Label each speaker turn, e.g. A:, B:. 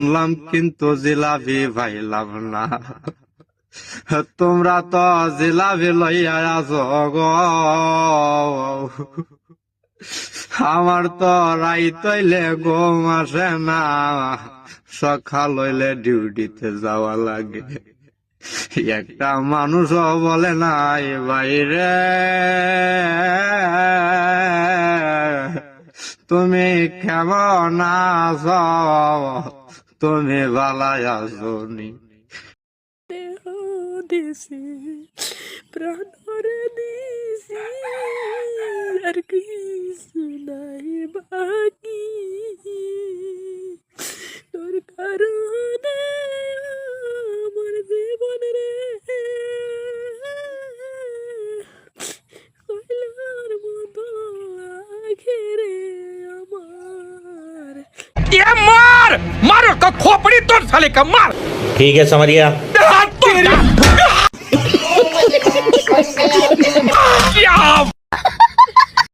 A: শুনলাম কিন্তু জিলাপি পাইলাম না। তোমরা তো জিলাপি লইয়া আছো গো, আমার তো রাইত হইলে ঘুম আসে না, সকাল হইলে ডিউটিতে যাওয়া লাগে। একটা মানুষও বলে নাই বাইরে তুমি কেমন আছো, তুমি ভালাই আছো নি?
B: দেহ দিছি প্রাণরে দিছি আর কিছু নাই বাকি, তোর কারণে আমার জীবন রে কইলার মতো আখেরে আমার।
C: ये मार मार का खोपड़ी तोड़ साले का मार।
D: ठीक है समरिया।
C: क्या